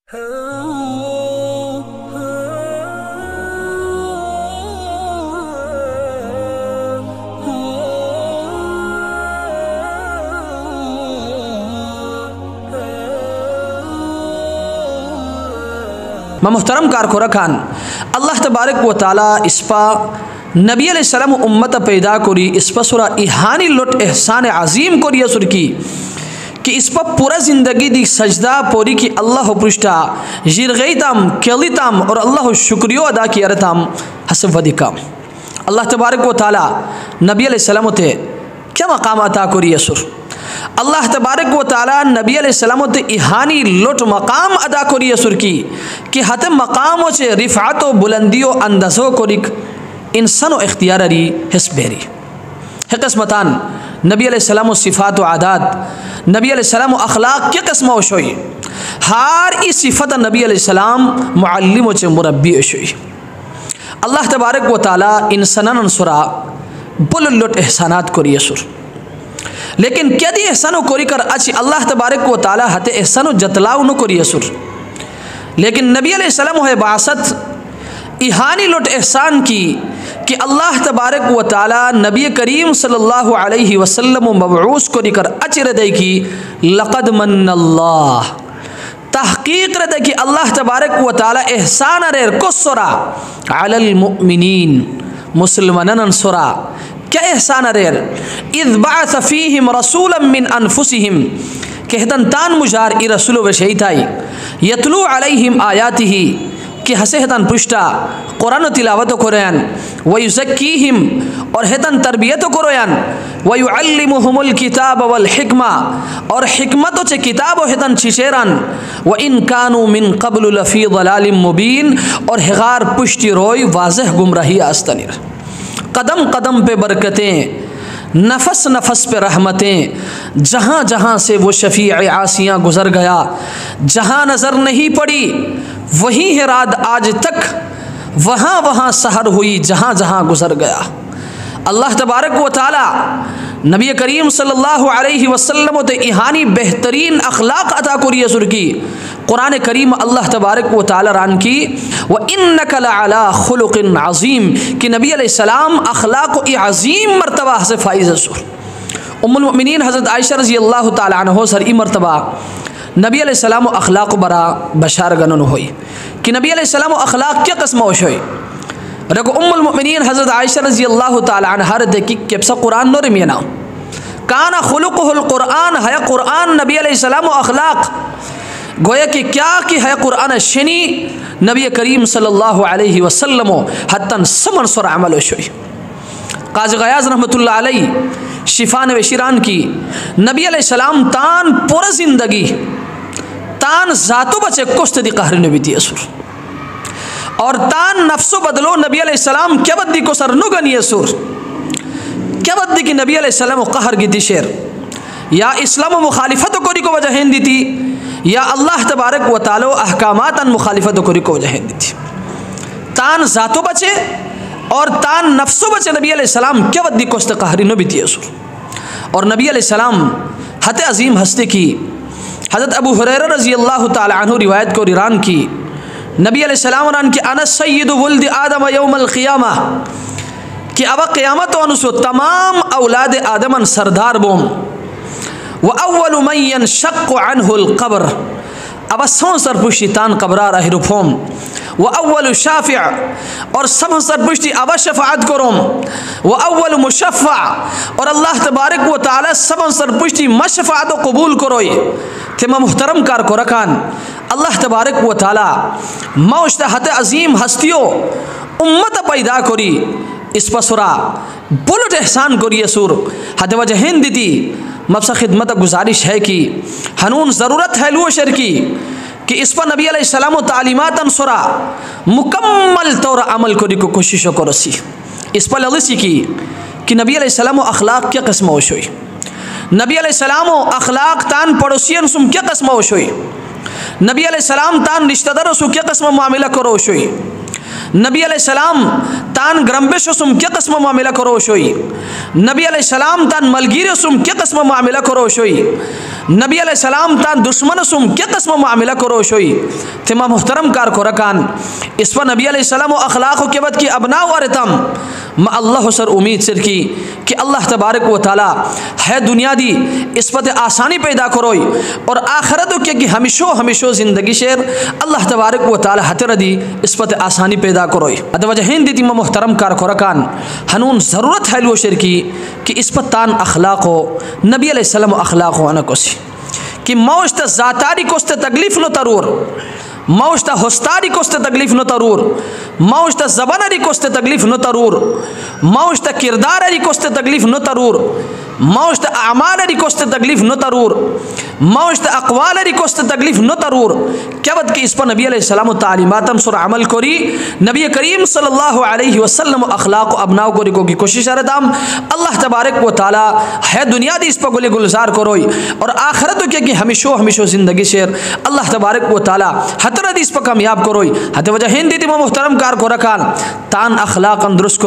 मोहतरम कारको रखान अल्लाह तबारक व ताला इसपा नबी अलैहिस्सलाम उम्मत पैदा करी इसपा सुरा इहानी लुट एहसान अजीम करिया सुर की कि इसपा पूरा ज़िंदगी दी सजदा पोरी की अल्लाह पृष्ठा जिरगईताम केलिताम और अल्लाह शुक्रियो अदा कियारताम हसब वदिकाम अल्लाह तबारक व ताला नबी अलैहिस्सलाम ते क्या मकाम अता करिया सुर अल्लाह तबारक व ताला नबी अलैहिस्सलाम ते इहानी लुट मकाम अदा करिया सुर की कि हते मकामों से रिफ़ात व बुलंदियों अंदाज़ों कोरिक इंसानो इख्तियारी हिस्बेरी है किस्मतान नबी अलैहिस्सलाम सिफ़ात व आदात नबी अलैहिस्सलाम अखलाक के किस्म ओशोई हर इस सिफ़त नबी अलैहिस्सलाम मुअल्लिम व मुरब्बी ओशोई अल्लाह तबारक व ताला इंसानन सुरा बुल लुट एहसानात करिया सुर लेकिन क्या दी एहसानो कोरी कर अच्छी अल्लाह तबारक व ताला हते एहसानो जतलाव न करिया सुर लेकिन नबी अलैहिस्सलाम है बासत इहानी लुट एहसान की कि अल्लाह तबारक व ताला नबी करीम सल्लल्लाहु अलैहि वसल्लम मबऊस को निकर अचर दे की लक़द मन्नल्लाह तहकीक रदे कि अल्लाह तबारक व ताला एहसान रेर कुसरा अलल मुमिनीन मुसलमानन सुरा क्या एहसान रेर इज़ बअस फ़ीहिम रसूलन मिन अनफुसिहिम कहदन तान मुजार इ रसूल व शहीदाई यतलू अलैहिम आयातिही कि हसे हेतन पुष्टा कुरान तिलावत कोरयान व युज़क्कीहिम और हेतन तरबियत कोरयान व युअल्लिमुहुमुल किताब वल हिकमा और हिकमत चे किताब हेतन छिशेरन व इन कानू मिन क़ब्ल लफ़ी ज़लालिम मुबीन और हिगार पुष्टि रोई वाज़ह गुमराही आस्तनिर कदम कदम पे बरकतें नफस नफस पे रहमतें जहाँ जहाँ से वो शफ़ी आसियाँ गुज़र गया जहाँ नज़र नहीं पड़ी वहीं है रात आज तक वहाँ वहाँ सहर हुई जहाँ जहाँ गुज़र गया अल्लाह तबारक व ताला नबी करीम सल्लल्लाहु अलैहि वसल्लम ते इहानी बेहतरीन अखलाक अता करिया सुर की कुरान करीम अल्लाह तबारक व ताला रान की व इन्नका लअला खुलुक़िन अज़ीम कि नबी अलैहिस्सलाम अखलाक व अज़ीम मर्तबा से फ़ाइज़ सुर उम्मुल मुमिनीन हज़रत आयशा रज़ियल्लाहु ताला अन्हा सर ई मर्तबा नबी अलैहिस्सलाम अखलाक बरा बशार गनन होई कि नबी अलैहिस्सलाम अखलाक क्या कस्म होई रको उम्मुल मुमिनीन हज़रत आयशा रज़ियल्लाहु ताला अन्हा देखी केप्सा कुरान नो रिमियना काना खुलुक़ुल कुरान है कुरान नबी अलैहिस्सलाम अखलाक गोया कि क्या कि है कुरान शनी नबी करीम सल्लल्लाहु अलैहि वसल्लम हत्तन समन सर अमल शोई काज़ी गयाज़ रहमतुल्लाह अलैहि शिफान व शिरान की नबी अलैहिस्सलाम तान पूरा ज़िंदगी तान ज़ातो बचे कुश्त दी कहर नबी दिया सुर और तान नफ्सो बदलो नबी अलैहिस्सलाम क्या बद्दी को सर नुगनिय सुर क्या बद्दी की नबी अलैहिस्सलाम कहर की दिशेर या इस्लाम मुखालिफत कोरी को वजह दी थी या अल्लाह तबारक व ताला अहकामातन मुखालिफत कोरी को वजह दी थी तान ज़ातो बचे और तान नफ्सो बचे नबी अलैहिस्सलाम क्या बद्दी कोश्त कहरी नबी दिया सुर और नबी अलैहिस्सलाम हते अजीम हस्ती की हज़रत अबू हुरैरा रज़ियल्लाहु ताला अन्हु रिवायत को रिरान की नबी अलैहिस्सलाम रान की अना सय्यिदु वुल्द आदम यौमल क़ियामा कि अब क़यामत अनुसो तमाम औलाद आदमन सरदार बोम व अव्वलु मन यनशक्कु अन्हुल क़ब्र अब सौ सर पुश्तान कब्रार अहिरुफोम व अव्वलु शाफ़िअ और सब सर पुश्ती अब शफ़ाअत करोम व अव्वलु मुशफ़्फ़ा और अल्लाह तबारक व ताला सब सर पुश्ती मशफ़ाअत कबूल करोई थे मुहतरम कार को रखान अल्लाह तबारक व ताला मौश्त हते अजीम हस्तियों उम्मत पैदा करी इस पसुरा बुलट एहसान करिए सुर हद वजह हिंद दी मबसा खिदमत गुजारिश है कि हनून ज़रूरत है लुओ शर की कि इस पर नबी अलैहिस्सलाम तालीमात सुरा मुकम्मल तौर अमल करी को कोशिश करसी इस पर लगी कि नबी अलैहिस्सलाम अखलाक क्या कस्म होशोई नबी अलैहिस्सलाम अखलाक तान पड़ोसियन सुम क्या कस्म होशोई नबी अलैहिस्सलाम तान रिश्तेदारों सु क्या कस्म मामला करो होशोई नबी अलैहिस्सलाम तान ग्रम्बेश सुम क्या कस्म मामला करो होशोई नबी अलैहिस्सलाम तान मलगीर सुम क्या कस्म मामला करो होशोई नबी अलैहिस्सलाम तान दुश्मन सुम क्या कस्म मामला करो शोई तिमा मुहतरम कार को रकान इस पर नबी अलैहिस्सलाम अखलाक के बाद की अबना वारतम म अल्लाह सर उम्मीद सिर की कि अल्लाह तबारक व ताला है दुनिया दी इस पर आसानी पैदा करोई और आखरत के कि हमेशो हमेशो ज़िंदगी शेर अल्लाह तबारक व ताला हतर दी इस पर आसानी पैदा करोई अतवजह हिंद दी मुहतरम कार को रकान हनून ज़रूरत है लो शेर की कि इस पर तान अखलाक हो नबी अलैहिस्सलाम अखलाक हो आना कोसी कि मौजता ज़ातारी कोस्ते तकलीफ नो तरूर मौजता होस्तारी कोस्ते तकलीफ नो तरूर मौजता ज़बानरी कोस्ते तकलीफ नो तरूर मौजता किरदारी कोस्ते तकलीफ नो तरूर मौजता अमालरी कोस्ते तकलीफ नो तरूर मौजता अक़वालरी कोस्ते तकलीफ नो तरूर क्या बद कि इस पर नबी अलैहिस्सलाम तालीमातम सुर अमल करी नबी करीम सल्लल्लाहु अलैहि वसल्लम अखलाक अपनाओ करी को की कोशिश करताम अल्लाह तबारक व ताला है दुनिया दी इस पर गुले गुलजार करोई और आखिरत के कि हमेशो हमेशो ज़िंदगी शेर अल्लाह तबारक व ताला हतर इस पर कामयाब करोई हत वजह हिंदी मुहतरम कार को रखान तान अखलाक दुरुस्त